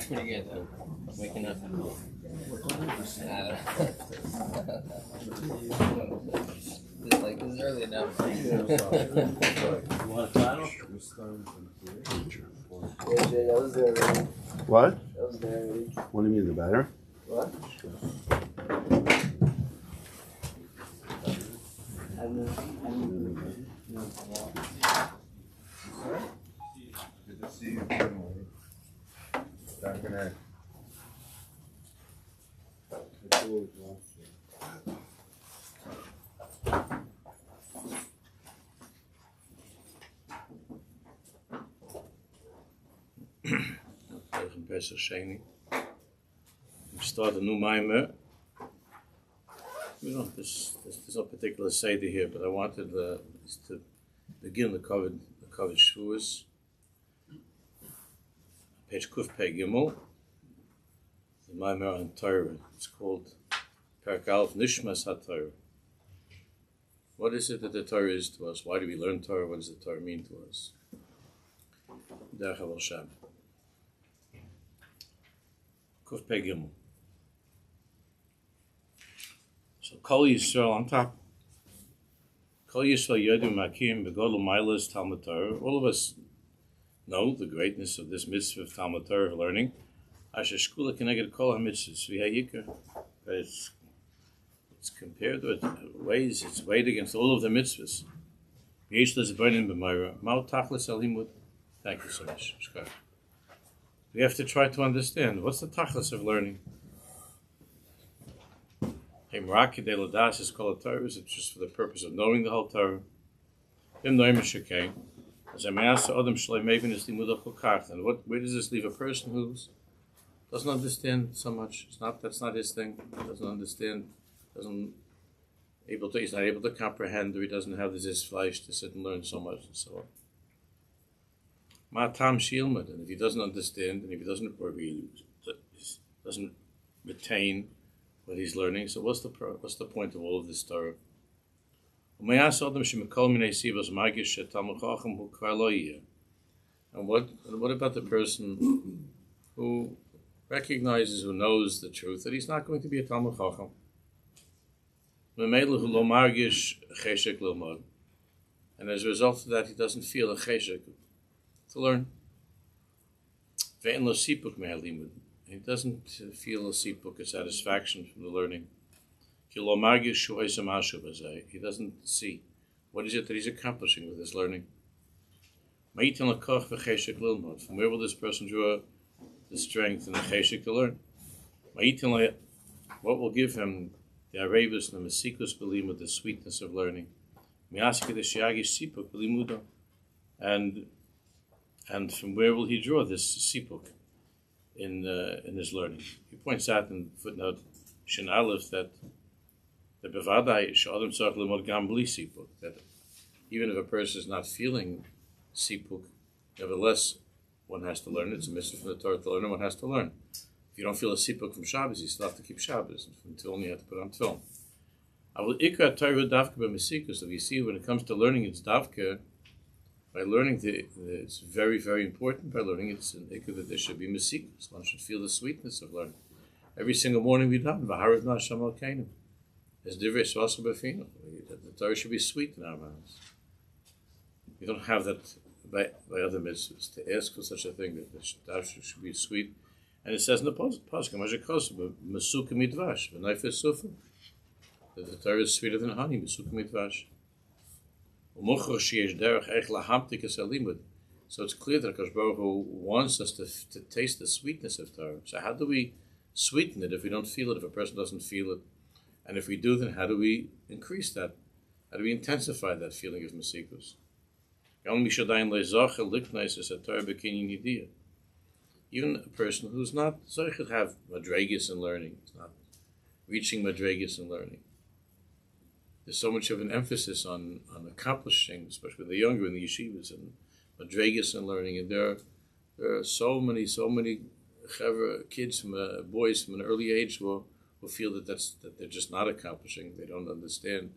Pretty good though. Waking up. It's like it's early enough. You want a title? Yeah, that was there already. What? That was there already. What do you mean, the batter? What? Good to see you. Darkecha. Parnes HaShana. We start a new mimer. There's no particular seder here, but I wanted to begin the Kodesh Shiur. Page Kuf Pei Gimel. The mimer on Torah. It's called Perek Aleph Nishmas HaTorah. What is it that the Torah is to us? Why do we learn Torah? What does the Torah mean to us? Darkecha. Kuf Pei Gimel. So Kol Yisrael on top. Kol Yisrael Yodim Makim Begodol Milas Talmud Torah. All of us know the greatness of this mitzvah of Talmud Torah learning. Asher Shkula Keneged Kol HaMitzvahs V'Hayikar. It's compared with ways. It's weighed against all of the mitzvahs. Yesh Lezbernin B'Mayra Ma'u Tachlis Alimud. Thank you so much. We have to try to understand what's the tachlis of learning. Is called Torah. Is it just for the purpose of knowing the whole Torah? And where does this leave a person who doesn't understand so much? That's not his thing. Doesn't understand. He's not able to comprehend, or he doesn't have this flesh to sit and learn so much and so on. And if he doesn't understand, and if he doesn't retain what he's learning, so what's the point of all of this Torah? And what about the person who recognizes, who knows the truth, that he's not going to be a Talmud Chacham? And as a result of that, he doesn't feel a cheshek to learn. He doesn't feel a sipuk, a satisfaction from the learning. He doesn't see what is it that he's accomplishing with his learning. From where will this person draw the strength and the cheshek to learn? What will give him the arevus and the mesikus b'limud, the sweetness of learning? And from where will he draw this sipuk in his learning? He points out in footnote Shin Aleph that the bevadai she'adam tzarich limod gam bli sipuk, that even if a person is not feeling sipuk, nevertheless one has to learn. It's a mitzvah from the Torah to learn, and one has to learn. If you don't feel a sipuk from Shabbos, you still have to keep Shabbos. From Tefillin, you have to put on Tefillin. So you see, when it comes to learning, it's davka. By learning, it's very, very important. By learning, it's an ikka that there should be mesikus. One should feel the sweetness of learning. Every single morning we daven v'harav nasham alkeinu. There's divrei svasa b'finu. The Torah should be sweet in our mouths. We don't have that by other mitzvahs to ask for such a thing, that the Torah should be sweet. And it says in the pasuk, "Mesuka midvash v'nayfes sufa," that the Torah is sweeter than honey. Mesuka midvash. So it's clear that Akash Baruch Hu wants us to taste the sweetness of Torah. So how do we sweeten it if we don't feel it, if a person doesn't feel it? And if we do, then how do we increase that? How do we intensify that feeling of mesikus? Even a person who's not zocheh have madregas in learning, is not reaching madregas in learning. There's so much of an emphasis on accomplishing, especially the younger in the yeshivas, and madregas and learning. And there are so many kids, boys from an early age who feel that they're just not accomplishing. They don't understand,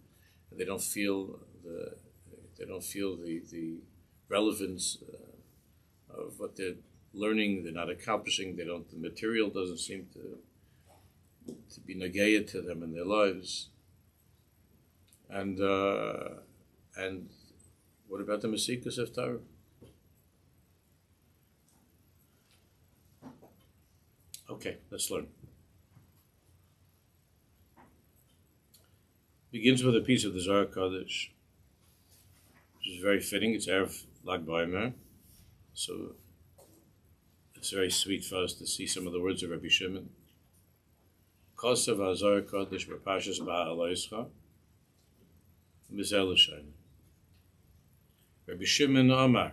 and they don't feel the They don't feel the relevance of what they're learning. They're not accomplishing. The material doesn't seem to be negaya to them in their lives. And what about the Masikas of Torah? Okay, let's learn. Begins with a piece of the Zohar Kodesh, which is very fitting. It's Erev Lag BaOmer, so it's very sweet for us to see some of the words of Rabbi Shimon. Kosav HaZohar Kodesh B'Parshas Ba'aloischa Mizel L'Shayna. Rabbi Shimon Amar.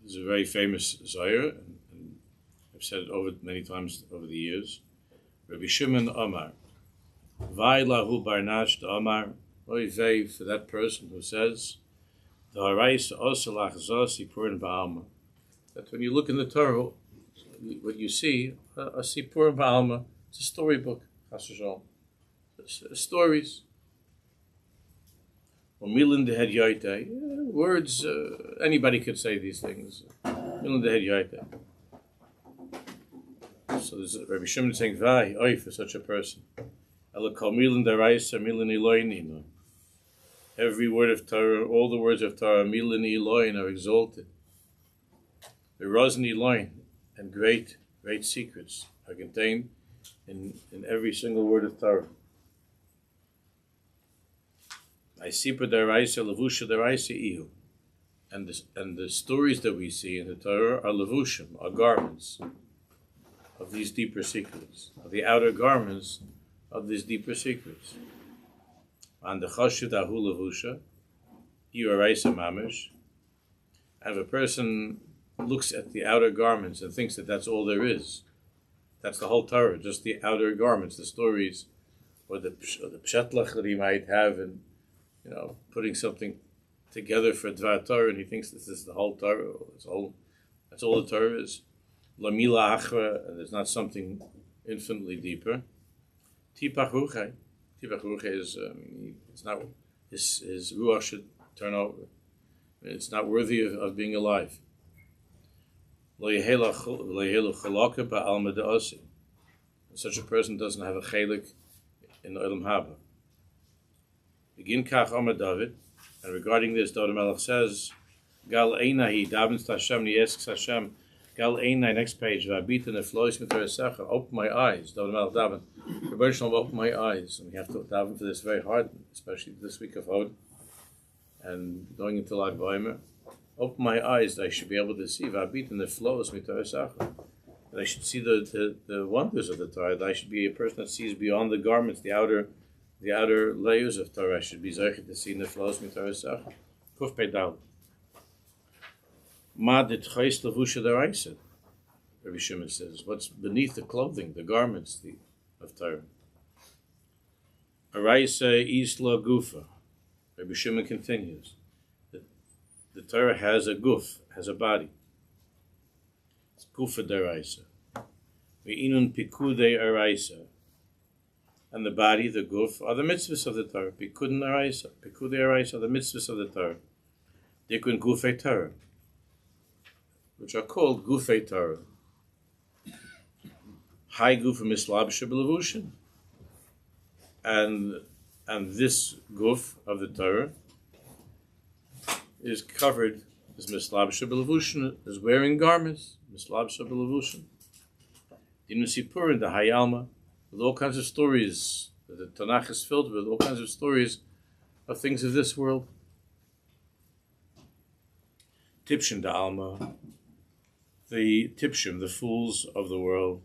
This is a very famous Zohar, and I've said it many times over the years. Rabbi Shimon Amar. Vai lahu barnash Amar. Oy vey for that person who says, the harais osalach zasi purin ba'alma. That when you look in the Torah, what you see, a sipur ba'alma. It's a storybook, stories. Milin de head yaita, words. Anybody could say these things. Milin de head yaita. So there's Rabbi Shimon saying, "Vai, oy for such a person." Milin de raisa, milin iloin. Every word of Torah, all the words of Torah, milin iloin, are exalted. The rozn iloin and great secrets are contained in every single word of Torah. I see deraisa levusha deraisa ihu, and the stories that we see in the Torah are levushim, are garments of these deeper secrets, of the outer garments of these deeper secrets. And the chashuv ahu levusha, ihu araisa mamish. And if a person looks at the outer garments and thinks that that's all there is, that's the whole Torah, just the outer garments, the stories, or the pshatlach that he might have, and putting something together for Dvar Torah, and he thinks this is the whole Torah. That's all the Torah is. La mila achra, and there's not something infinitely deeper. Tipach ruchai. Tipach ruchai is it's not his ruach should turn over. It's not worthy of being alive. Such a person doesn't have a chelik in the Olam Haba. Begin kach Amar David, and regarding this, David Melech says, Gal Einahi, davens to Hashem, he asks Hashem, Gal Einai, next page, V'abita neflois mitarasecha, open my eyes, David Melech daven, Rebbeinu Shalom, open my eyes, and we have to daven for this very hard, especially this week of Avodah, and going into Lag BaOmer. Open my eyes that I should be able to see, V'abita neflois mitarasecha, that I should see the wonders of the Torah, that I should be a person that sees beyond the garments, the outer layers of Torah. I should be zeichet to see neflos miTorah Sach. Kuf Pedal. Ma ditchais levusha deraisa. Rabbi Shimon says, what's beneath the clothing, the garments of Torah? Araisa isla gufa. Rabbi Shimon continues. The Torah has a guf, has a body. It's gufa deraisa. Ve'inun pikudei araisa. And the body, the guf, are the mitzvahs of the Torah. Pikudei araisa are the mitzvahs of the Torah. Dikun gufei Torah, which are called gufei Torah. High gufa mislabsha b'levushin. And this guf of the Torah is covered as mislabsha b'levushin, is wearing garments, mislabsha b'levushin. Dinu sipur in the hayalma, with all kinds of stories. The Tanakh is filled with all kinds of stories of things of this world. Tipshin da Alma, the Tipshim, the fools of the world.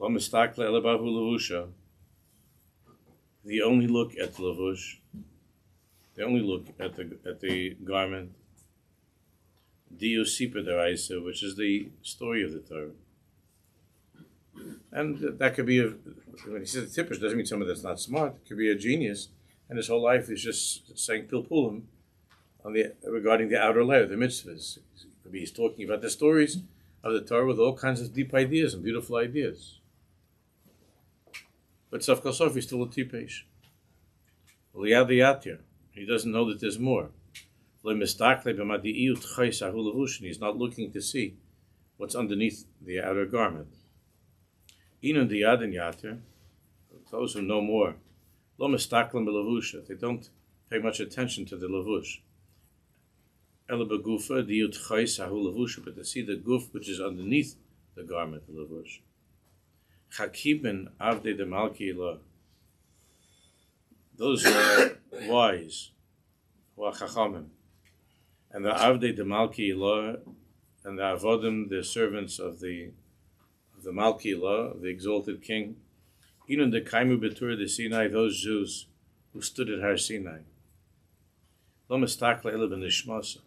Lo mistakle elebahu levusha, they only look at the levush. They only look at the garment. Diyu siper deraisa, which is the story of the Torah. And that could be when he says the tippish, doesn't mean someone that's not smart. It could be a genius, and his whole life is just saying pilpulim regarding the outer layer, the mitzvahs. It could be he's talking about the stories of the Torah with all kinds of deep ideas and beautiful ideas. But Saf Kosof is still a tippish. Liyav the Yatir, He doesn't know that there's more. He's not looking to see what's underneath the outer garment. Those who know more, they don't pay much attention to the lavush. But to see the guf which is underneath the garment, the lavush. Those who are wise, who are chachamim, and the avdei de malki ilah, and the avodim, the servants of the malki ilah, the exalted king, even the kaimu betur de Sinai, those Jews who stood at Har Sinai. Lo mistakle ela b'nishmasa.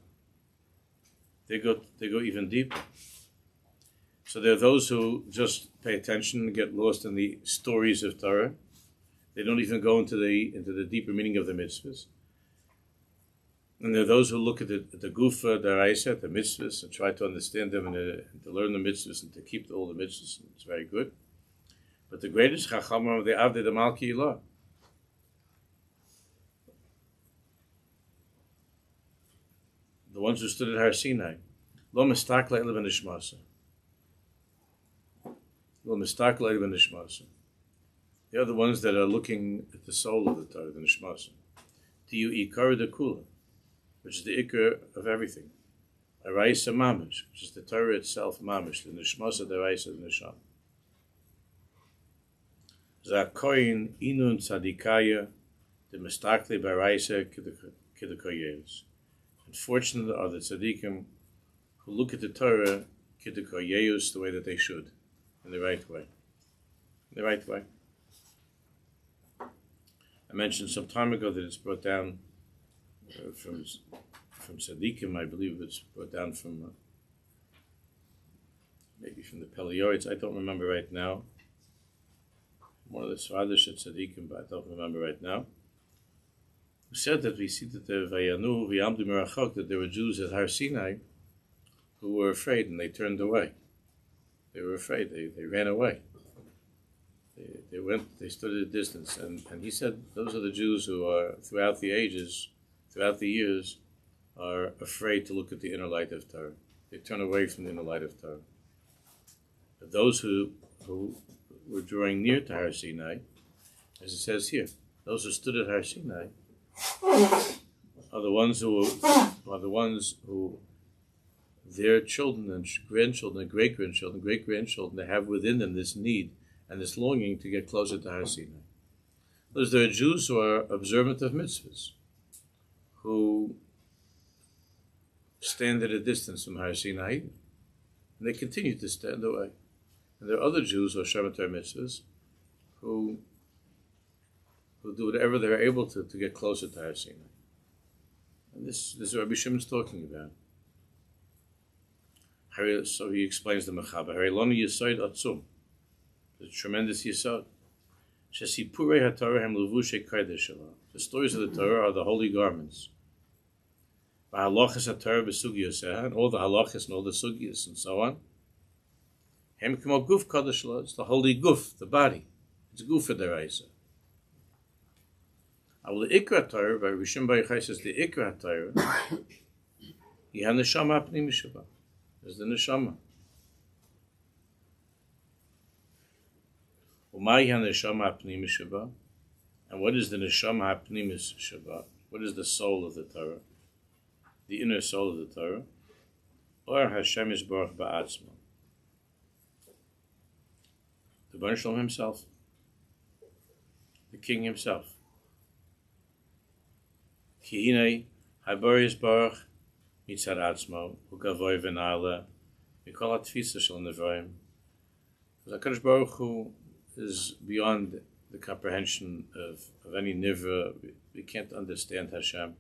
They go even deeper. So there are those who just pay attention and get lost in the stories of Torah. They don't even go into the deeper meaning of the mitzvahs. And there are those who look at the gufa, the raisa, the mitzvahs, and try to understand them and to learn the mitzvahs and to keep all the mitzvahs. It's very good. But the greatest chacham are the avdei the malki ilah. The ones who stood at Har Sinai. Lo mistakle ela b'nishmasa. Lo mistakle ela b'nishmasa. They are the ones that are looking at the soul of the Torah, the nishmasa. Tiyu ikar de kula, which is the ikar of everything. Araisa mamish, which is the Torah itself mamish, the nishmasa, the araisa, the nisham. Zakoyin inun tzadikaya, the mistakle baraisa kidukoyevs. Unfortunate are the tzadikim who look at the Torah kidukoyevs the way that they should, in the right way. In the right way. I mentioned some time ago that it's brought down from tzadikim. I believe it's brought down from maybe from the Peleioids. I don't remember right now. One of the Svadish at tzadikim, but I don't remember right now. Who said that we see that the Vayanu v'yamdu merachok, that there were Jews at Har Sinai who were afraid and they turned away. They were afraid. They ran away. They stood at a distance, and he said those are the Jews who are throughout the ages, throughout the years, are afraid to look at the inner light of Torah. They turn away from the inner light of Torah. But those who were drawing near to Har Sinai, as it says here, those who stood at Har Sinai are the ones who their children and grandchildren and great-grandchildren, they have within them this need and this longing to get closer to Har Sinai. Because there are Jews who are observant of mitzvahs, who stand at a distance from Har Sinai, and they continue to stand away. And there are other Jews who are Shabbatar mitzvahs, who do whatever they're able to get closer to Har Sinai. And this is what Rabbi Shimon's talking about. So he explains the Mechaber. Harilonu Yesod Atzum. It's a tremendous Yesod. The stories of the Torah are the holy garments. And all the halachas and all the sugyas and so on. It's the holy guf, the body. It's guf deraisa. The ikra Torah, by Rishon Baruch says the ikra Torah, Yeha neshama apnim mishaba. There's the neshama. And what is the neshama hapnimis shaba? What is the soul of the Torah? The inner soul of the Torah? Or Hashem is baruch ba'atzma. The Baruch Shalom himself. The king himself. Ki hinei habaris baruch mitzad atzmo ugavoy v'na'ala mikol ha'tfisa shel nevroim. Because HaKadosh Baruch Hu is beyond the comprehension of any nivra. We can't understand Hashem.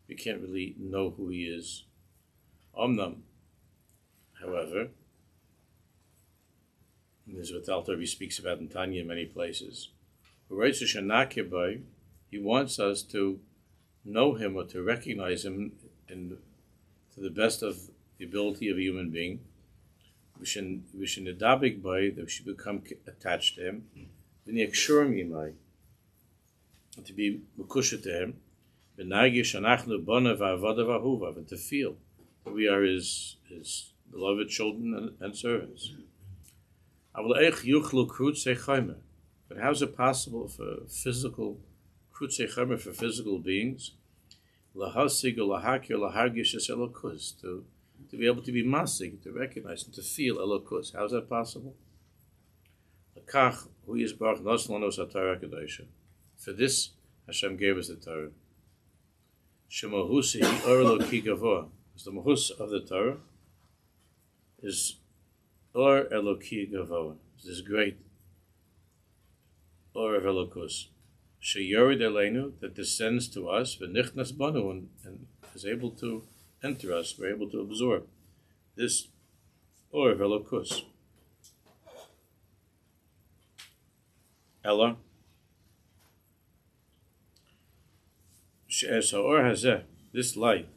We can't really know who He is. Omnam, however, and this is what the Alter Rebbe speaks about in Tanya in many places. He wants us to know Him or to recognize Him to the best of the ability of a human being. We should nedabik by that we should become attached to Him. And to be mekusha to Him. V'nagish anachnu bonav avoda v'ahuvav, and to feel that we are his beloved children and servants. But how is it possible for physical krutzei chomer, for physical beings, to be able to be masig, to recognize and to feel elokus? How is that possible? For this, Hashem gave us the Torah. Shemahusi or eloki gavoa. The mahus of the Torah is or eloki gavoa. This great or of elokus. Shiur elenu, that descends to us, v'nichnas banu, and is able to enter us. We're able to absorb this or of elokus. Ella she'es ha'or hazeh, this light,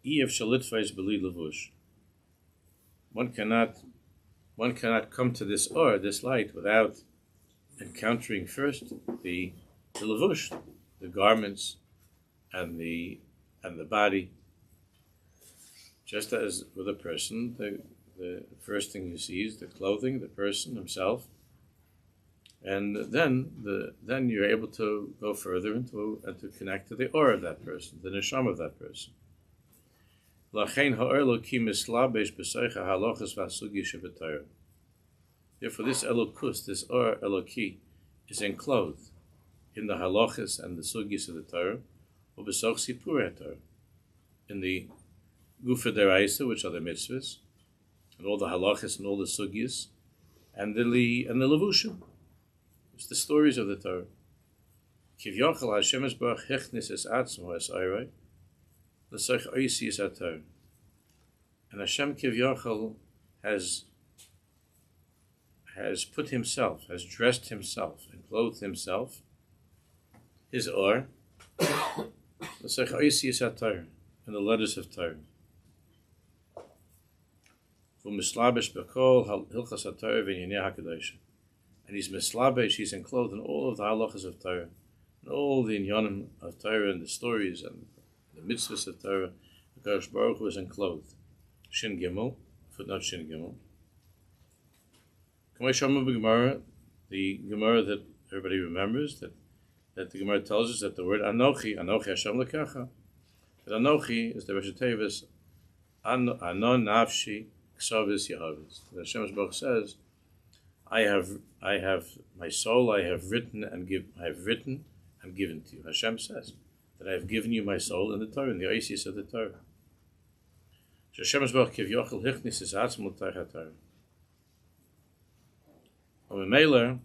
if shalitfais b'li levush. One cannot come to this or, this light, without encountering first the levush, the garments, and the body. Just as with a person, the first thing you see is the clothing, the person himself, and then you're able to go further into and to connect to the aura of that person, the neshama of that person. Therefore, this elokus, this or eloki, is enclosed in the halachas and the sugis of the Torah, or besoch sipurei Torah, in the gufa deraisa, which are the mitzvahs, and all the halachas and all the sugis, and the levushim. It's the stories of the Torah. Kivyachal Hashem esbarach hechnis es atzmo es ayray, l'sach oisi es atar. And Hashem Kivyachal has put himself, has dressed himself, and clothed himself, his or, l'sach oisi es atar, in the letters of Torah. V'mislabesh b'kol hilchas haTorah v'inyanei HaKodesh. And he's mislabesh, he's enclosed in all of the halachas of Torah, and all the inyanim of Torah, and the stories and the mitzvahs of Torah. The Kodesh Baruch Hu is enclosed. Shin Gimel, footnote Shin Gimel. The Gemara that everybody remembers, that the Gemara tells us that the word Anochi Hashem Lekecha, that Anochi is the Rosh Tevis Anon Nafshi Ksavis Yehavis. That Hashem Baruch says, I have my soul. I have written and given to you. Hashem says that I have given you my soul in the Torah, in the Aish of the Torah. Hashem Baruch Kivyochel Hichnis is Atzmul Torah. Omemeiler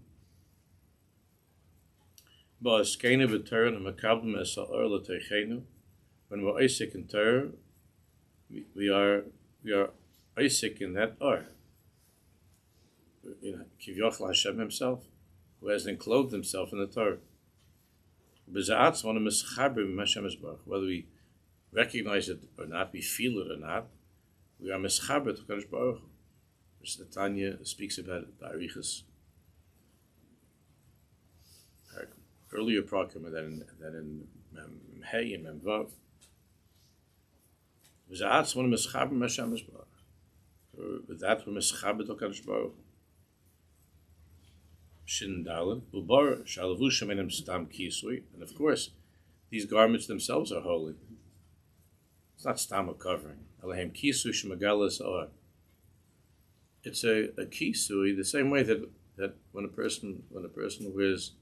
Ba'askenu b'Torah and Makablim es ha'or l'teichenu. When we're Isaac in Torah, we are Isaac in that or. Kivyochel Hashem himself, who has enclosed himself in the Torah. Whether we recognize it or not, we feel it or not, we are mischaber to Kodesh Baruch Hu. Which the Tanya speaks about it, the Arichas. Earlier program than in Hey and Memvav. With that, we're mischaber to Kodesh Baruch Hu. And of course, these garments themselves are holy. It's not stam a covering. It's a kisui, the same way that when a person wears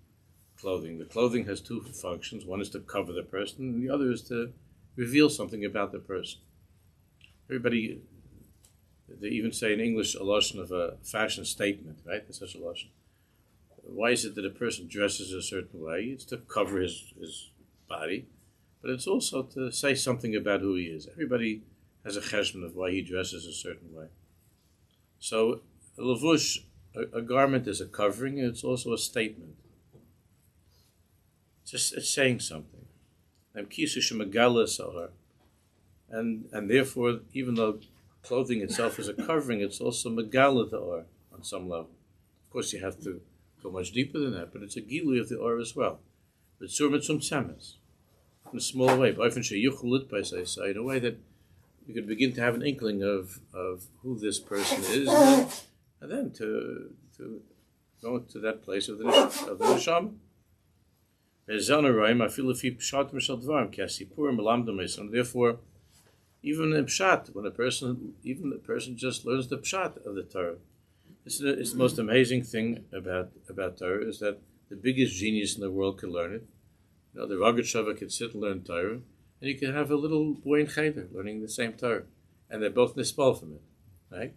clothing, the clothing has two functions. One is to cover the person, and the other is to reveal something about the person. Everybody, they even say in English a lashon of a fashion statement, right? There's such a lashon. Why is it that a person dresses a certain way? It's to cover his body, but it's also to say something about who he is. Everybody has a cheshbon of why he dresses a certain way. So a levush, a garment, is a covering, and it's also a statement. It's saying something. And therefore, even though clothing itself is a covering, it's also megala the or on some level. Of course, you have to go much deeper than that, but it's a gilui of the or as well. But sur mitzum tzemes. in a small way, in a way that you could begin to have an inkling of who this person is, and then to go to that place of the neshama. Therefore, even in pshat, when a person just learns the pshat of the Torah, it's the most amazing thing about Torah is that the biggest genius in the world can learn it. You know, the Ragged Shava can sit and learn Torah, and you can have a little boy in Cheder learning the same Torah, and they're both nispal from it, right?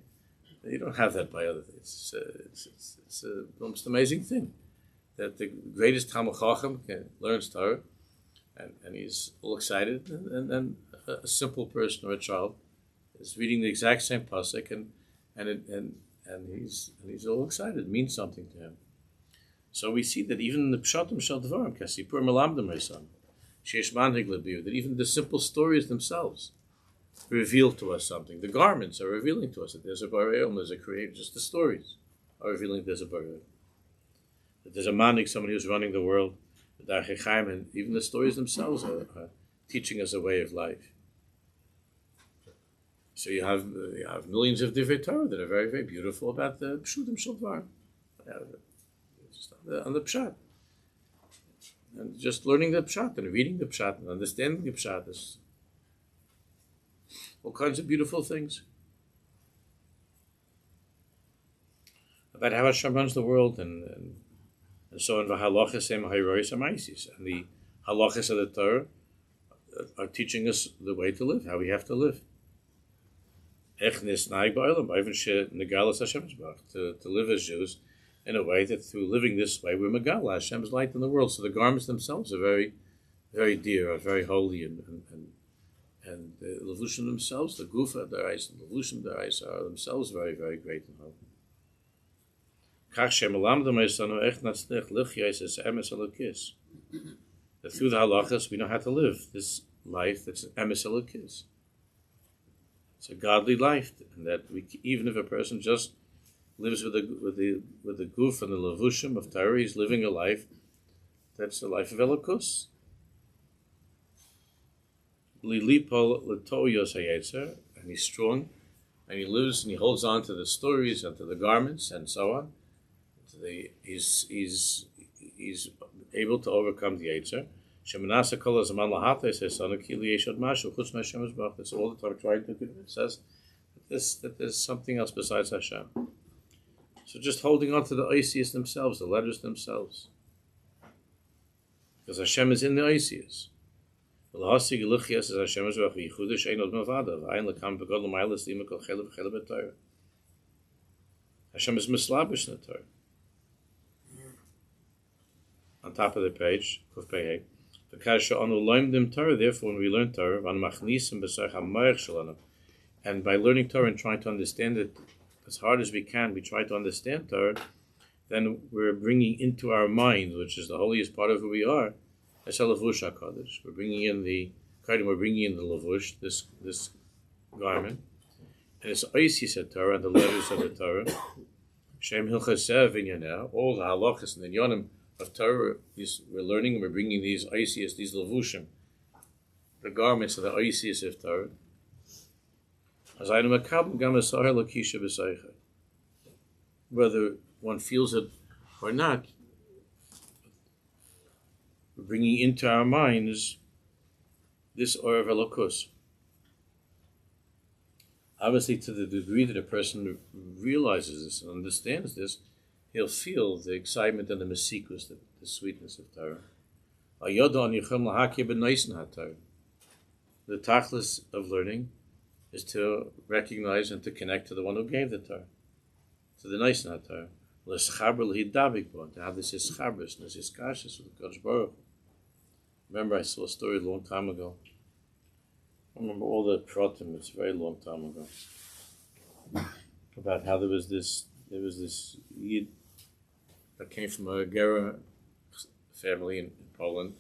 You don't have that by other things. It's the most amazing thing that the greatest Talmid Chacham learns Torah, and he's all excited, and then a simple person or a child is reading the exact same pasuk, and he's all excited. It means something to him. So we see that even the pshatim shel dvarim, kasipur melamdim reisam, sheish manhig lebiu, that even the simple stories themselves reveal to us something. The garments are revealing to us that there's a Bareil and there's a creator. Just the stories are revealing there's a Bareil. That there's a manhig, somebody who's running the world, the Darkecha, and even the stories themselves are teaching us a way of life. So you have millions of divrei Torah that are very, very beautiful about the pshutim shel dvarim. Just on the pshat. And just learning the pshat and reading the pshat and understanding the pshat is all kinds of beautiful things. About how Hashem runs the world and so on. The halachas and the halachas of the Torah are teaching us the way to live, how we have to live. To live as Jews in a way that through living this way we're megala Hashem's light in the world. So the garments themselves are very, very dear, are very holy, and the levushim themselves, the gufa deraisa, the levushim deraisa are themselves very, very great and holy. That through the halachas we know how to live this life that's an emes elokis. It's a godly life, and that even if a person just lives with the guf and the levushim of Torah, he's living a life that's a life of elokus. Lilipol letoyos hayetzer, and he's strong, and he lives and he holds on to the stories and to the garments and so on. He's able to overcome the yetzer. Shemanasa kol zaman lahata says sanukili yeshod mashu chutz me'Hashem yisbarach. That's all the time trying to convince us that there's something else besides Hashem. So just holding on to the oisias themselves, the letters themselves, because Hashem is in the oisias. Hashem is mislabish in the Torah. On top of the page, therefore, when we learn Torah, and by learning Torah and trying to understand it as hard as we can, we try to understand Torah, then we're bringing into our mind, which is the holiest part of who we are, as a levush HaKodesh. We're bringing in the levush, this garment, and it's oisis Torah and the letters of the Torah. Shem hilchasev inyaneh, all the halachas and the yonim of Torah, we're learning and we're bringing these oisias, these levushim, the garments of the oisias of Torah. Whether one feels it or not, we're bringing into our minds this or of elokus. Obviously, to the degree that a person realizes this and understands this, he'll feel the excitement and the mesikus, the sweetness of Torah. The tachlis of learning is to recognize and to connect to the one who gave the Torah, to the nice Torah. To have this ischabris, this iskashis with the Kodesh Baruch. Remember, I saw a story a long time ago. I remember all the pratim. It's a very long time ago. About how there was this yid that came from a Gera family in Poland,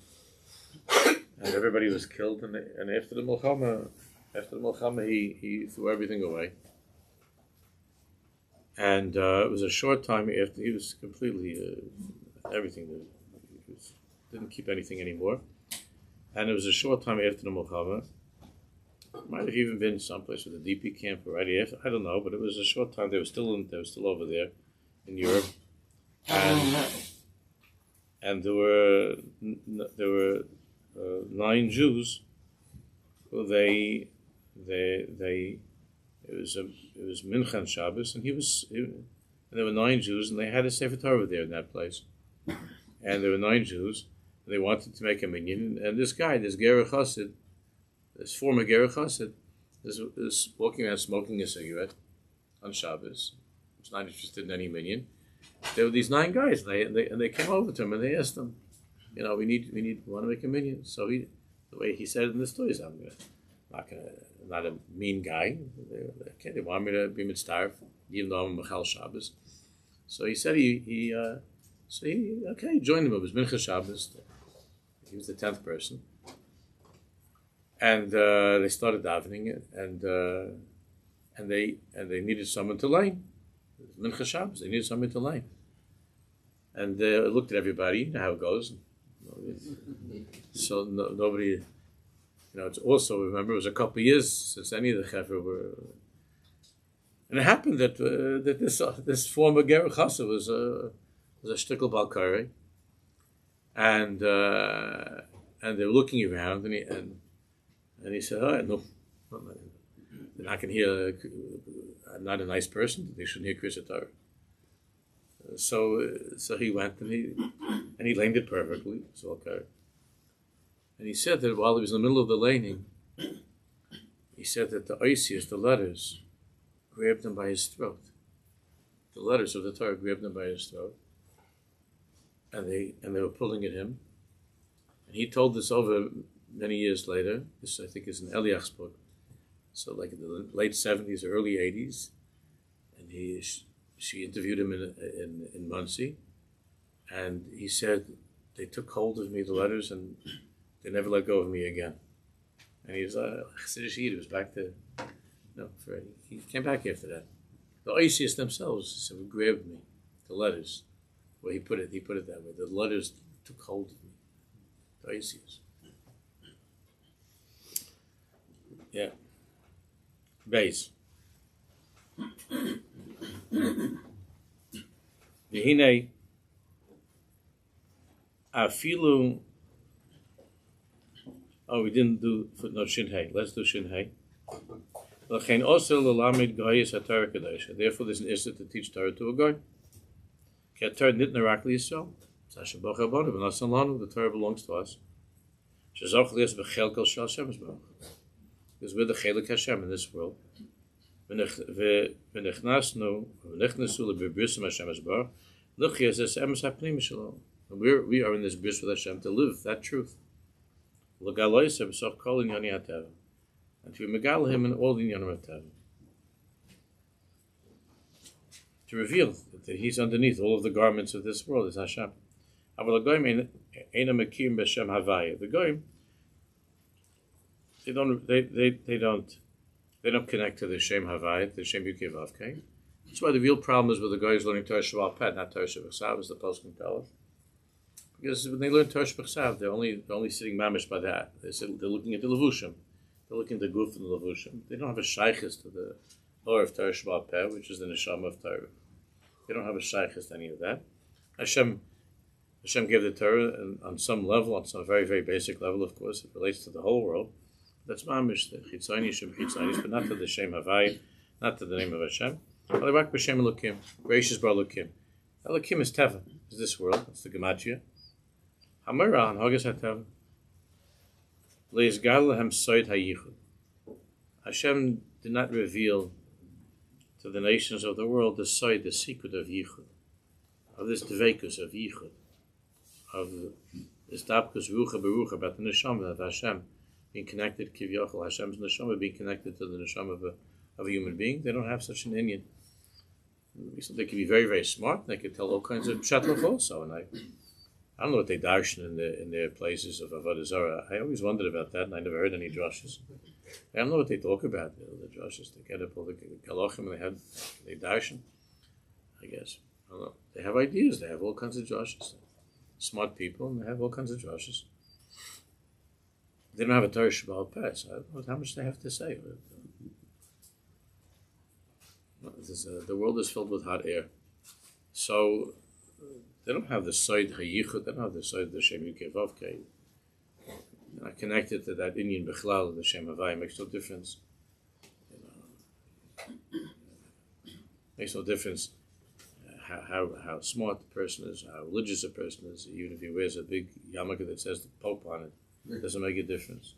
and everybody was killed. And after the Milchama, he threw everything away. And it was a short time after he was completely everything. He didn't keep anything anymore. And it was a short time after the Milchama. Might have even been someplace with a DP camp already. I don't know, but it was a short time. They were still over there in Europe, and there were 9 Jews. Who it was Mincha Shabbos, and there were 9 Jews, and they had a Sefer Torah there in that place, and there were 9 Jews, and they wanted to make a minyan, and this guy, this Ger Chassid, this former Ger Chassid, is walking around smoking a cigarette on Shabbos. He was not interested in any minyan. There were these 9 guys, and they came over to him and they asked him, we want to make a minyan. So the way he said it in the story is, not a mean guy. They want me to be mitzvah, even though I'm a Mechal Shabbos. So he said he joined him. It was Mincha Shabbos. He was the 10th person. And they started davening it, and they needed someone to line. Mincha Shabbos, they needed someone to line. And they looked at everybody, you know how it goes. So nobody, it's also, remember, it was a couple of years since any of the Chevra were. And it happened that this former Ger Chassid was a shtickle balkari, and they were looking around, and he said, "Oh no, they're not going to hear. I'm not a nice person. They shouldn't hear Kriyas Torah." So he went and he laned it perfectly. It's okay. And he said that while he was in the middle of the laning, he said that the Aish, the letters, grabbed him by his throat. The letters of the Torah grabbed him by his throat, and they were pulling at him. And he told this over many years later. This, I think, is in Eliach's book. So like in the late 70s or early 80s, and she interviewed him in Muncie, and he said, they took hold of me, the letters, and they never let go of me again. And he was Chassidish Yid. He was back to, he came back after that. The Aish themselves grabbed me, the letters. Well, he put it that way. The letters took hold of me. The Aish. Yeah. Base. V'hinei afilu. Oh, we didn't do footnote Shin Hey. Let's do Shin Hey. L'chein osel l'lamed goyis haTorah Kodesh. Therefore, there's an issue to teach Torah to a guy. Ki Torah nitna rak liyisrael. Sashem boch Avodah v'nasan lanu. The Torah belongs to us. Shezoch lias b'chelkel shel Hashem yisbarach. Because we're the chelik Hashem in this world. V'nechnasnu lebibris Hashem yisbarach. L'chias es emes hapnim shalom. We are in this bris with Hashem to live that truth. L'galois b'soch kol inyani hateva. And to megal him in all the inyanim hateva. To reveal that he's underneath all of the garments of this world is Hashem. Aval hagoyim eina mekim b'shem havaya. The goyim, they don't connect to the Shem Havayit, the Shem Yukiv Avkei. That's why the real problem is with the guys learning Torah Shabbat Pet, not Torah Shabbat Sav, as the Post can tell us. Because when they learn Torah Shabbat Sav, they're only sitting mamish by that. They're looking at the Levushim. They're looking at the Guf and the Levushim. They don't have a shaykhis to the Or of Torah Shabbat Pet, which is the Neshama of Torah. They don't have a shaykhis to any of that. Hashem gave the Torah and on some level, on some very, very basic level, of course, it relates to the whole world. That's mamish, the chitzoni, shem chitzoni, but not to the Shem Havai, not to the name of Hashem. Alivak b'Shem Elokim, gracious bar Elokim. Elokim is Teva, is this world, it's the Gematria. Hamira han Hagas HaTeva. Le'izgal lahem soid hayichud. Hashem did not reveal to the nations of the world the soid, the secret of yichud, of this dveikus of yichud, of this tapkus rucha berucha, about the neshama of Hashem being connected, kivyachol Hashem's neshama being connected to the neshama of a human being. They don't have such an inyan. They can be very, very smart. They can tell all kinds of pshatlach also. And I don't know what they darshan in their places of Avodah Zarah. I always wondered about that, and I never heard any drushes. I don't know what they talk about. The drushes, they get up all the galachim, and they darshan. I guess I don't know. They have ideas. They have all kinds of drushes. Smart people, and they have all kinds of drushes. They don't have a Torah Shabbat Pes. How much they have to say? The world is filled with hot air. So they don't have the side Hayichud, they don't have the side the Shem Yukevavke. They're not connected to that Indian Bechlal, the Shem Havai, makes no difference. Makes no difference how smart the person is, how religious a person is, even if he wears a big yarmulke that says the Pope on it doesn't make a difference.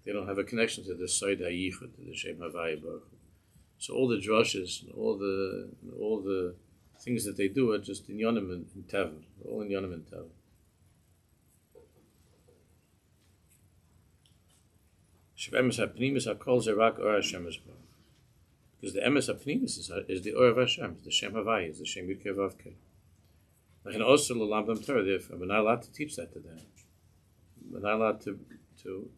They don't have a connection to the side Hayichud, to the Shem Havai. So all the drushes, all the things that they do are just in Yonim and Teva. All in Yonim and Teva. Shebemes HaPnimis HaKol Zerak Or Hashem Esbar. Because the Emes HaPnimis is the Or of Hashem, is the Shem Havai, is the Shem Yudkei Vavkei. Like also L'Lambam Torah, therefore, we're not allowed to teach that to them. We're not allowed to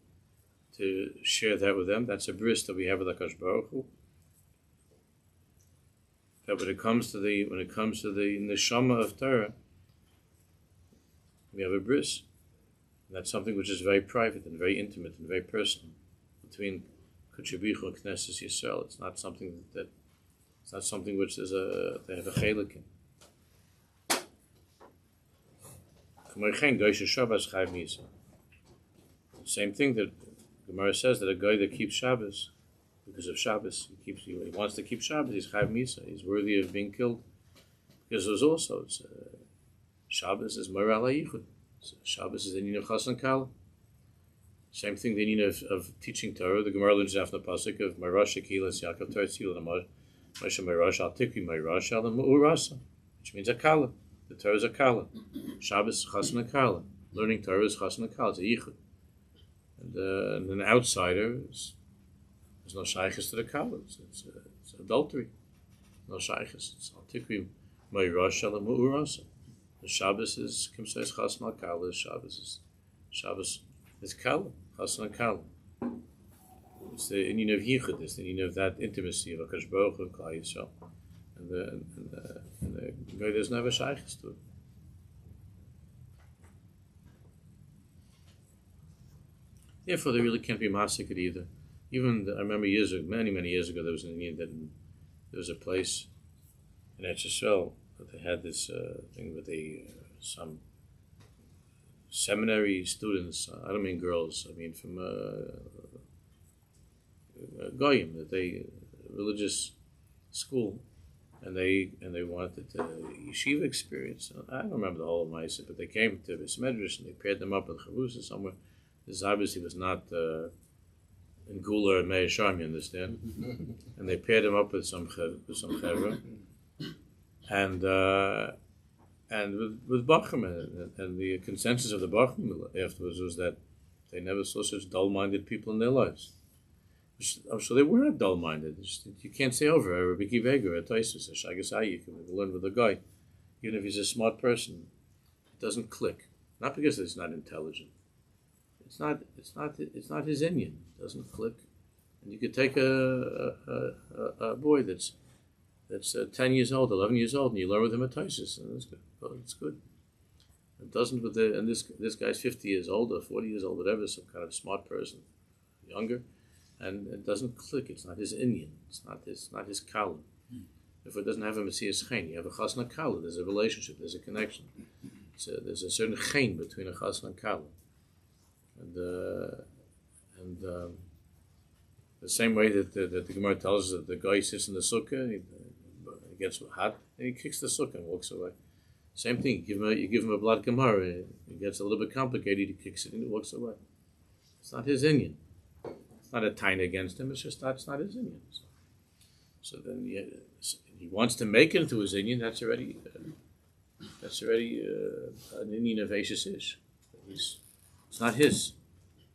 share that with them. That's a bris that we have with HaKadosh Baruch Hu. But when it comes to the neshama of Torah, we have a bris. And that's something which is very private and very intimate and very personal between Kutshabichu and Knesset Yisrael. It's not something which is they have a chelik in. Same thing that Gemara says that a guy that keeps Shabbos, because of Shabbos, he wants to keep Shabbos, he's Chayv Misa, he's worthy of being killed. Because there's also, Shabbos is Moral HaYichud. Shabbos is the Nina Chasan Kala. Same thing, the Nina of teaching Torah. The Gemara learns after the Pasuk of Marash Akilas Yaakov Torah Tzil and Moshe Marash Al Tikvi Marash Al Mu'urasa, which means a Kala. The Torah is a Kala. Shabbos is Chasan Kala. Learning Torah is Chasan Kala. It's a Yichud. And an outsider there's no shaykhis to the Kala. It's adultery. No shaykhis. It's Al Tikvi Marash Al Mu'urasa. The Shabbos is Kimsais Chasan Al Kala. Shabbos is Kala. Chasan Kala. It's the union of Yichud. It's the union of that intimacy of HaKadosh Baruch Hu and Klal Yisrael. And the guy doesn't have a shaykhis to it. Therefore, they really can't be masik either. Even I remember many years ago, there was an Indian that there was a place in Eretz Yisrael that they had this thing with some seminary students. I don't mean girls. I mean from goyim, that they religious school, and they wanted a yeshiva experience. I don't remember the whole Maisa, but they came to this medrash and they paired them up with Chavusa somewhere. This obviously was not in Gula or Meir Sharm, you understand? And they paired him up with some chevra, and with Bacham, and the consensus of the Bacham afterwards was that they never saw such dull-minded people in their lives. I'm sure they were not dull-minded. You can't say over a Rabbi Veger, a Taisus, a Shagasai. You can learn with a guy, even if he's a smart person, it doesn't click. Not because he's not intelligent. It's not his Indian. It doesn't click. And you could take a boy that's 10 years old, 11 years old, and you learn with him a Taisus, and it's good. Well, it's good. It doesn't with and this guy's 50 years old or 40 years old, whatever, some kind of smart person, younger, and it doesn't click. It's not his Indian. It's not his Kala. If it doesn't have a Messias Chen, you have a Chasna Kala. There's a relationship. There's a connection. There's a certain Chen between a Chasna and Kala. And the same way that the Gemara tells us that the guy sits in the sukkah, he gets hot, and he kicks the sukkah and walks away. Same thing. You give him a blood Gemara, it gets a little bit complicated. He kicks it and he walks away. It's not his Indian. It's not a taina against him. It's just it's not his Indian. So then he wants to make it into his Indian. That's already an Indian of Aish Ish. It's not his.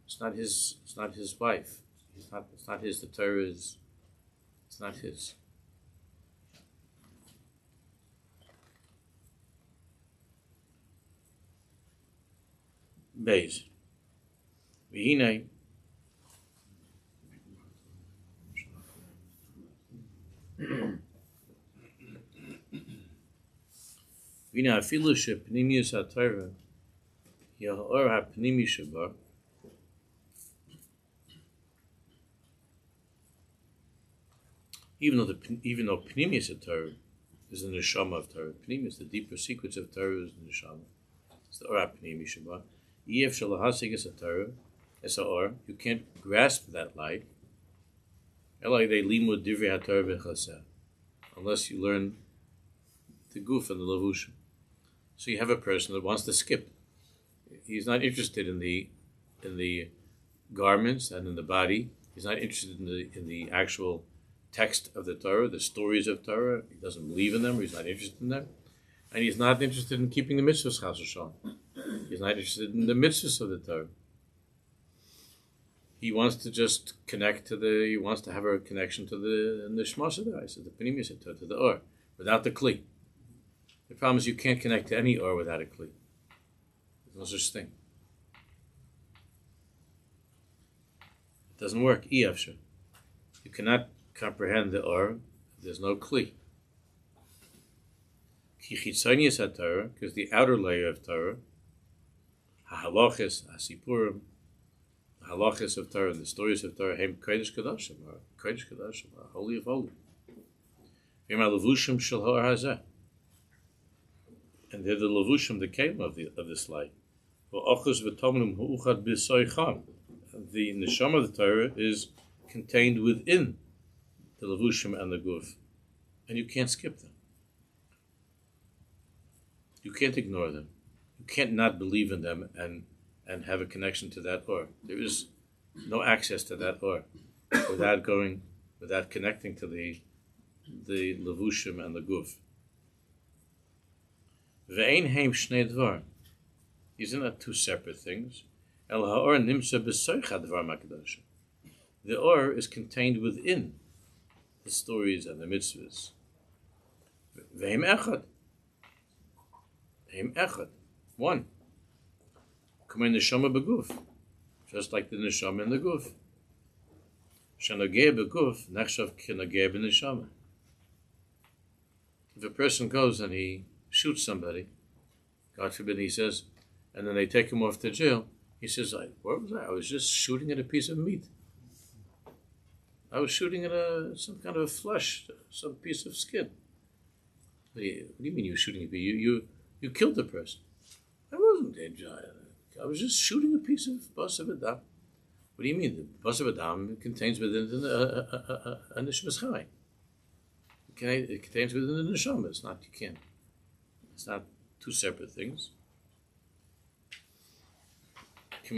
It's not his wife. It's not his. The Torah is. It's not his. Beis. V'hinei. V'hinei afilu shepnimius haTorah. Yahor ha'pnimi sheba even though Pnimius of Torah is the neshama of Torah. Pnimius, the deeper secrets of Torah, is the neshama. It's the Ora Pnimi Sheba. Yef Shalahasig is a Torah, as a Or. You can't grasp that light. Elai they limud divrei haTorah b'chaseh, unless you learn the guf and the levushim. So you have a person that wants to skip. He's not interested in the garments and in the body. He's not interested in the actual text of the Torah, the stories of Torah. He doesn't believe in them, or he's not interested in them. And he's not interested in keeping the mitzvahs, chas v'shalom. He's not interested in the mitzvahs of the Torah. He wants to just he wants to have a connection to the neshmas of the eyes, to the pnimius of Torah, to the or, without the kli. The problem is you can't connect to any or without a kli. There's no such thing. It doesn't work. You cannot comprehend the or if there's no kli. Because the outer layer of Torah, halachas, asipurim, the halachas of Torah, and the stories of Torah, hem Kodesh Kodashim, or Kodesh Kodashim, or holy of holy. And they're the levushim that came of this light. The neshama of the Torah is contained within the levushim and the guf, and you can't skip them. You can't ignore them. You can't not believe in them and have a connection to that or. There is no access to that or without connecting to the levushim and the guf. Ve'ein heim shnei dvar. These are not two separate things. El ha'or nimsa b'soicha dvar makadosh. The or is contained within the stories and the mitzvahs. Ve'im echad. Ve'im echad. One. Come in neshama b'guf. Just like the neshama in the guf. Shanageh b'guf nechshav kinageh b'neshama. If a person goes and he shoots somebody, God forbid, he says, and then they take him off to jail, he says, what was I? I was just shooting at a piece of meat. I was shooting at some kind of flesh, some piece of skin. What do you mean you were shooting at me? You killed the person. I wasn't dead. I was just shooting a piece of bas of Adam. What do you mean? The bas of Adam contains within a neshmas chai. It contains within the neshama. It's not, you can't. It's not two separate things. Because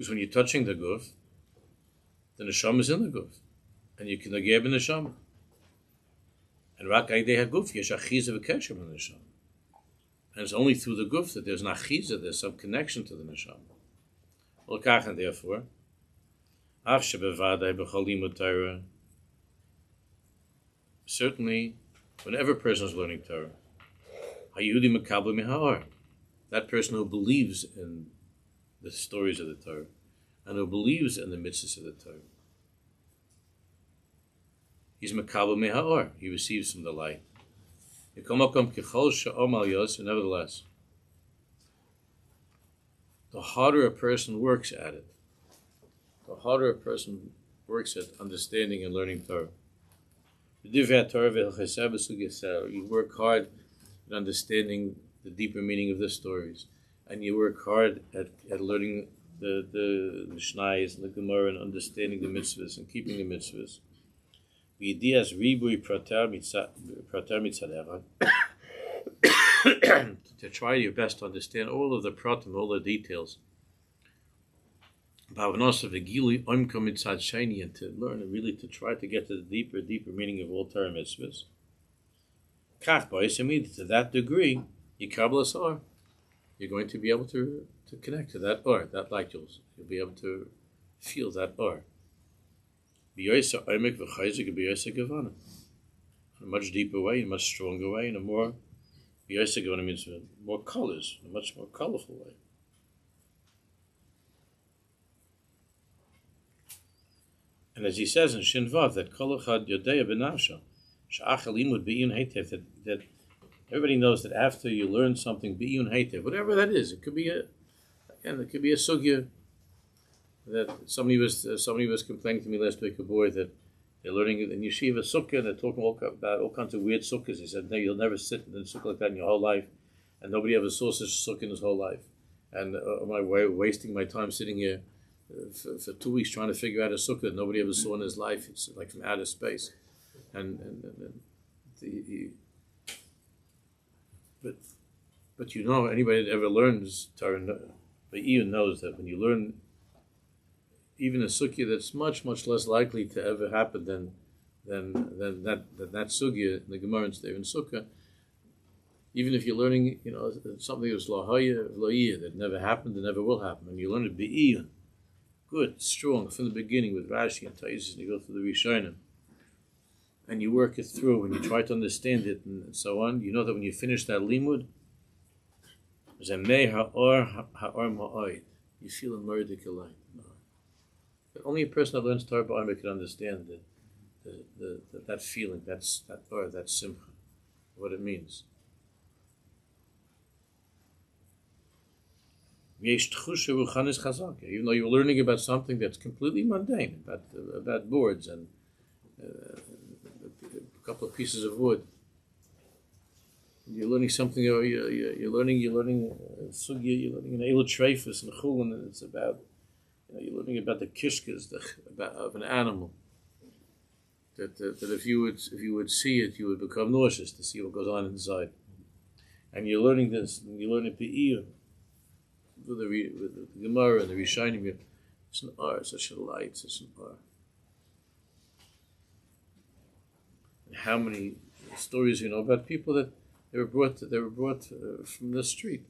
when you're touching the guf, the neshama is in the guf, and you can nageh b'neshama. And rak aydei haguf yesh achiza v'kesher b'neshama. And it's only through the guf that there's an achiza, there's some connection to the neshama. L'kach, and therefore, af shebevadai b'chol limud Torah. Certainly, whenever a person is learning Torah, hayudi makabel miha'or, that person who believes in the stories of the Torah and who believes in the mitzvahs of the Torah, he's makabel miha'or. He receives from the light. Nevertheless, the harder a person works at it, the harder a person works at understanding and learning Torah. You work hard at understanding the deeper meaning of the stories, and you work hard at learning the Mishnayos and the Gemara and understanding the mitzvahs and keeping the mitzvahs. To try your best to understand all of the pratim, all the details. And to learn and really to try to get to the deeper meaning of all Torah mitzvahs. To that degree, you're going to be able to connect to that or, that light. You'll be able to feel that or. In a much deeper way, in a much stronger way, in a more means more colors, in a much more colorful way. And as he says in Shin Vav, that kol echad yodea b'nafsho, she'achal limud b'iyun heitev, that everybody knows that after you learn something b'iyun heitev, whatever that is, it could be Again, it could be a sugya that somebody was complaining to me last week, a boy, that they're learning in yeshiva sukkah, and they're talking about all kinds of weird sukkahs. He said, no, you'll never sit in a sukkah like that in your whole life, and nobody ever saw such a sukkah in his whole life. And am I wasting my time sitting here for 2 weeks trying to figure out a sukkah that nobody ever saw in his life? It's like from outer space. But you know, anybody that ever learns Torah, even knows that when you learn even a sukkah that's much, much less likely to ever happen than that sukkah in the Gemara and in Sukkah, even if you're learning, you know, something that's lahaya, that never happened and never will happen, and you learn it be'iyun, good, strong, from the beginning with Rashi and Taisus, and you go through the Rishonim, and you work it through, and you try to understand it, and so on, you know that when you finish that limud, there's a mei ha'or ma'oid, you feel a murdik light. But only a person that learns Torah ba'armah can understand that feeling, that simcha, what it means. Even though you're learning about something that's completely mundane, about boards and a couple of pieces of wood, you're learning something, or you're learning sugya, you're learning an Eila Treifus and Chulin, and it's about, you're learning about the kishkas of an animal. That if you would see it, you would become nauseous to see what goes on inside. And you're learning this, and you learn it be'iyun. With the Gemara and the Rishonim, it's an R, such a light, such an R. And how many stories you know about people that they were brought from the street,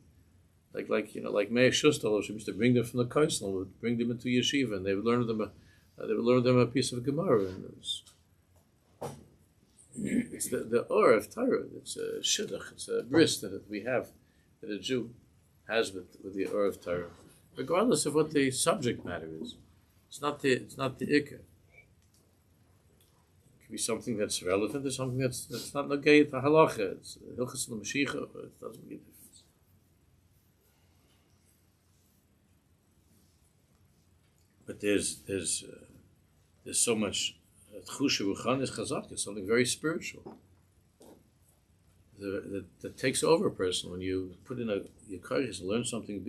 like Meir Shustal used to bring them from the Kaisel, would bring them into yeshiva, and they would learn them a piece of Gemara, and it's the R of Torah. It's a shidduch, it's a bris that we have, that a Jew has with the Ur of Torah, regardless of what the subject matter is. It's not the ikka. It could be something that's relevant or something that's not nogay to halacha. It's hilchas l'mashicha. It doesn't make a difference. But there's so much tchusha ruchan is chazak. It's something very spiritual. That takes over a person when you put in your kodesh and learn something.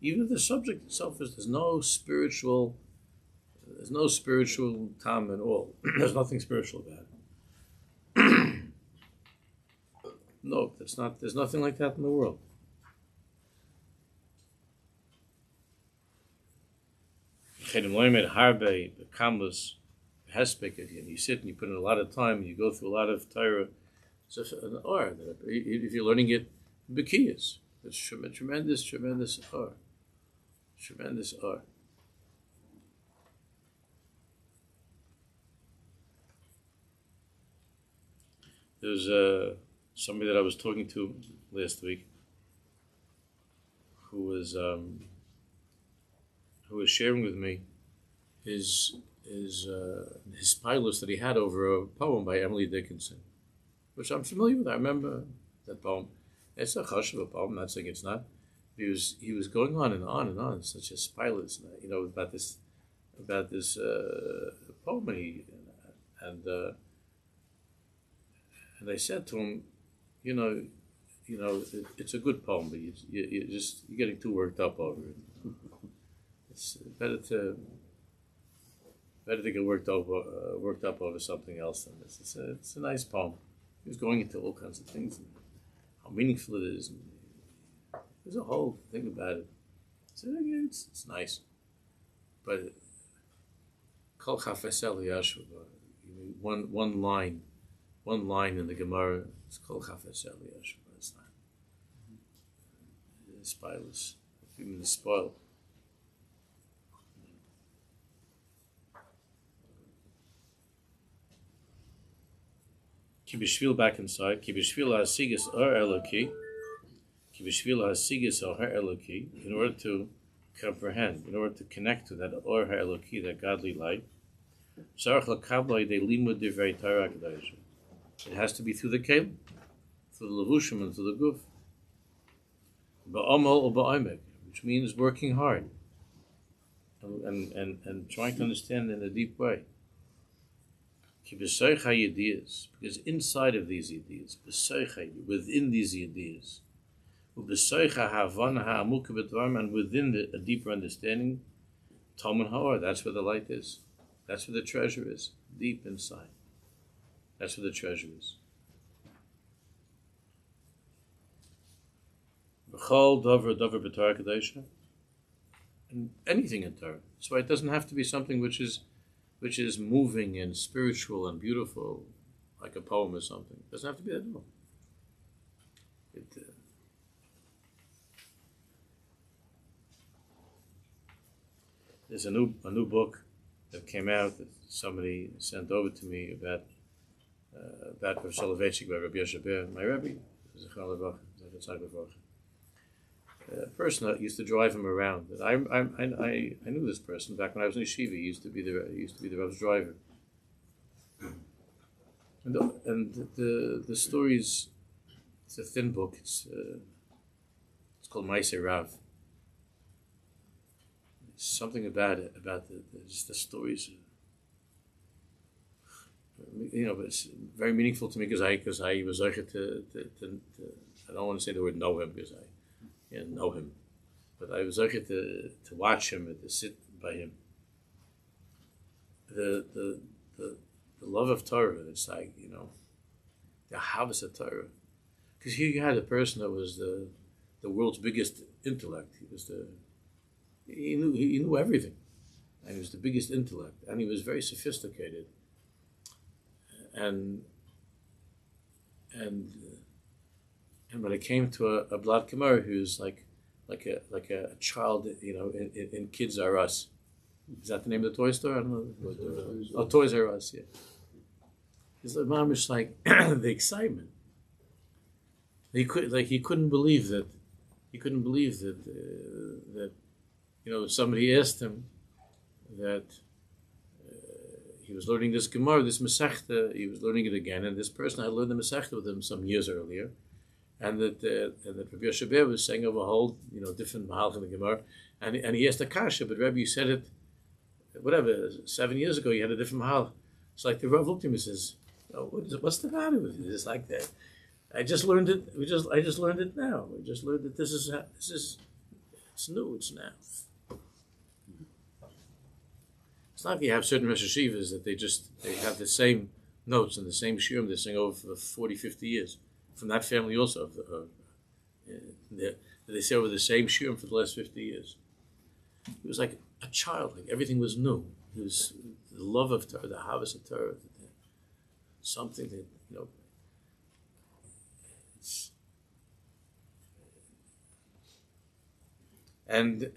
Even if the subject itself there's no spiritual time at all. There's nothing spiritual about it. No, there's nothing like that in the world. And you sit and you put in a lot of time and you go through a lot of Torah. So an R, if you're learning it, Bekiyas, it's tremendous R. Tremendous R. There's somebody that I was talking to last week who was sharing with me his pilus that he had over a poem by Emily Dickinson, which I'm familiar with. I remember that poem. It's a chashuv poem. I'm not saying it's not. He was going on and on and on, such a spilus, about this poem. And I said to him, it's a good poem, but you're getting too worked up over it. It's better to get worked up over something else than this. It's a nice poem. He was going into all kinds of things, and how meaningful it is. And there's a whole thing about it. So yeah, it's nice, but kol chafes el yashuv. One line in the Gemara is kol chafes el yashuv. It's not. It's spileless. Even the spoil. Ki b'shvil back inside. Ki b'shvil ha'sigis or eloki. Ki b'shvil ha'sigis or eloki. In order to comprehend, in order to connect to that or eloki, that godly light. Sarach l'kavla yidei limud divrei Torah Kodesh. It has to be through the kelim, through the levushim and through the guf. Ba'amal or ba'omek. which means working hard and trying to understand in a deep way. Because inside of these ideas, within these ideas, and within a deeper understanding, that's where the light is. That's where the treasure is, deep inside. That's where the treasure is. And anything in Torah. That's why it doesn't have to be something which is moving and spiritual and beautiful, like a poem or something. It doesn't have to be that at all. There's a new book that came out that somebody sent over to me about Rav Soloveitchik by Rabbi Yoshe, my Rabbi. A person that used to drive him around. I knew this person back when I was in yeshiva. He used to be the Rav's driver. And the stories. It's a thin book. It's called Maaseh Rav. It's something about it, about just the stories. But it's very meaningful to me because I was like to I don't want to say the word know him because I didn't know him, but I was like to watch him and to sit by him. The love of Torah. It's like the Havas of Torah, because here you had a person that was the world's biggest intellect. He knew everything, and he was the biggest intellect, and he was very sophisticated. And when it came to a Blad Kamar who's like a child, in Kids R Us. Is that the name of the toy store? I don't know. Oh, Toys R Us, yeah. His mom was like the excitement. He couldn't believe that. He couldn't believe that somebody asked him that. He was learning this Gemara, this Masechta. He was learning it again, and this person had learned the Masechta with him some years earlier, and that Rabbi Yoshe was saying of a whole, different Mahal in the Gemara, and he asked a kasha, but Rabbi said it, 7 years ago. You had a different Mahal. It's like the Rav looked at him and says, "What's the matter with you?" It's like that. I just learned it. I just learned it now. We just learned that this is it's new. It's now. It's not like you have certain Rosh Hashivas that they have the same notes and the same shiurim they sing over for 40, 50 years. From that family also. They say over the same shiurim for the last 50 years. He was like a child, like everything was new. He was the love of Torah, the Havas of Torah, something that, it's... And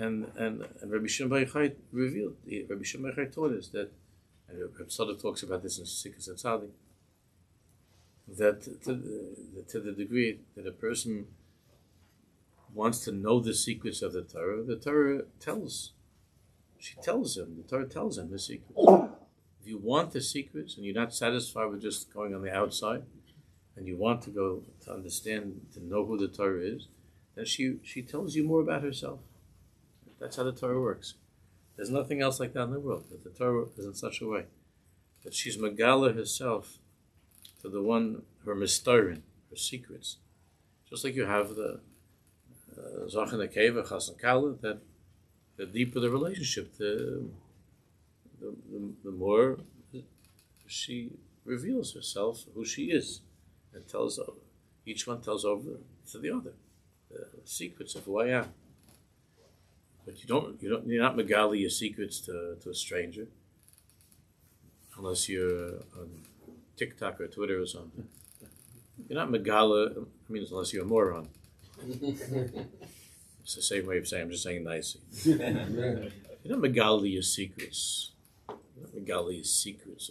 Rabbi Shimon Bar Yochai revealed, Rabbi Shimon Bar Yochai taught us that, and Rabbi Tzadok talks about this in Sikas HaTzadik, that to the degree that a person wants to know the secrets of the Torah tells him the secrets. If you want the secrets and you're not satisfied with just going on the outside, and you want to go to understand, to know who the Torah is, then she tells you more about herself. That's how the Torah works. There's nothing else like that in the world. That the Torah is in such a way that she's Megala herself to the one, her Mistarin, her secrets. Just like you have the Zachan Akeva, Chassan Kala, that the deeper the relationship, the more she reveals herself, who she is, and tells over. Each one tells over to the other the secrets of who I am. But you're not megali your secrets to a stranger, unless you're on TikTok or Twitter or something. You're not megala, unless you're a moron. It's the same way of saying, I'm just saying nicely. You're not megali your secrets. You're not megali your secrets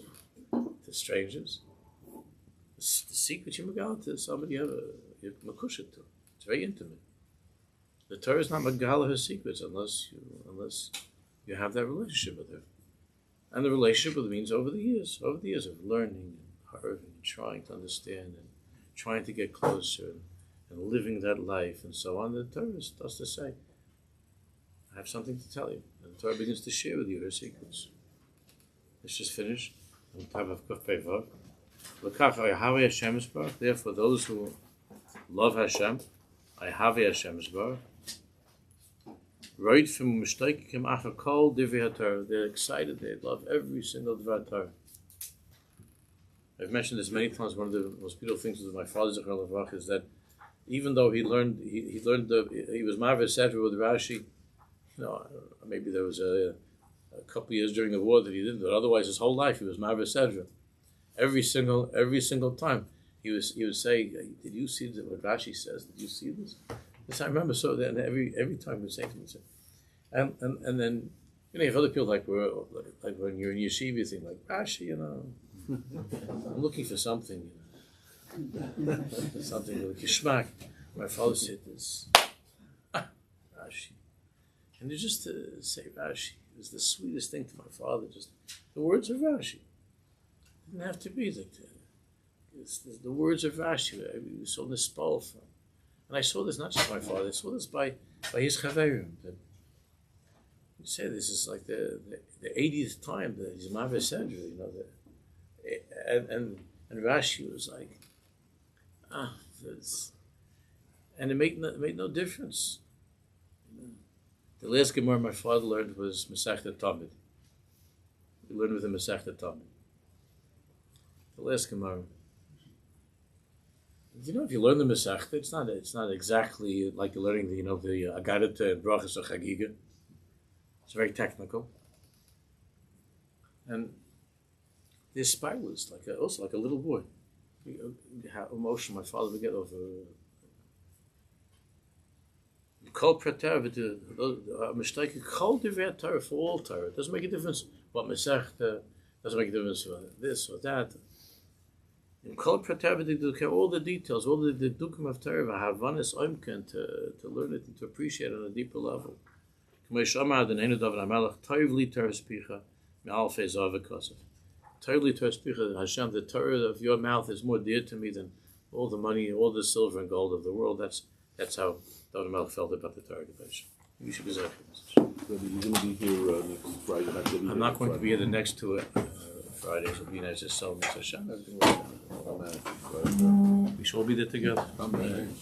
to strangers. The secret you megali to somebody you're makusha to. It's very intimate. The Torah is not megala her secrets unless you have that relationship with her. And the relationship with her means over the years of learning and harving and trying to understand and trying to get closer and living that life and so on. The Torah does to say. I have something to tell you. And the Torah begins to share with you her secrets. Let's just finish. On top of Kuf Pei Vav. L'kach Ayhavei Hashem Yisbarach. Therefore, those who love Hashem, Ayhavei Hashem Yisbarach. Right from Mishtaikim Achar Kol Divrei HaTorah. They're excited. They love every single Divrei Torah. I've mentioned this many times. One of the most beautiful things with my father Zechron Levrach is that even though he was Marveh Sedra with Rashi, maybe there was a couple of years during the war that he didn't, but otherwise his whole life he was Marveh Sedra. Every single time he would say, "Did you see what Rashi says? Did you see this?" Yes, I remember. So then every time he would say to me, and then you have other people like when you're in yeshiva, you think like Rashi, I'm looking for something, something like Kishmak. My father said this, Rashi, and to just say Rashi was the sweetest thing to my father. Just the words of Rashi. It didn't have to be like that. The words of Rashi. We saw this spell from, and I saw this not just my father. I saw this by his chaverim. You say this is like the 80th time that he's Marveh Sedra, and Rashi was like, and it made no difference. The last Gemara my father learned was Masechta Tamid. We learned with him Masechta Tamid. The last Gemara. If you learn the Masechta, it's not exactly like you're learning the Agadata and Brachas or Chagiga. It's very technical. And this spy was also like a little boy. How emotional my father would get over. Kol Prater, mistake Kol Divrei Torah for all Torah. It doesn't make a difference what Masechta, doesn't make a difference for this or that. In Kol Prater, all the details, all the dukim of Torah, Havanis Oimken, to learn it and to appreciate it on a deeper level. K'meish Amar den Einu David HaMelech, Toiv li Torah Spicha, me'alfei zav v'kosef. Toiv li Torah Spicha, Hashem, the Torah of your mouth is more dear to me than all the money, all the silver and gold of the world. That's how David HaMelech felt about the Torah Kodesh. You should be Rabbi, you're going to be here next Friday. I'm not going to be here the next two Fridays. It'll be nice to sell Parnes HaShana. We should all be there together. Amen.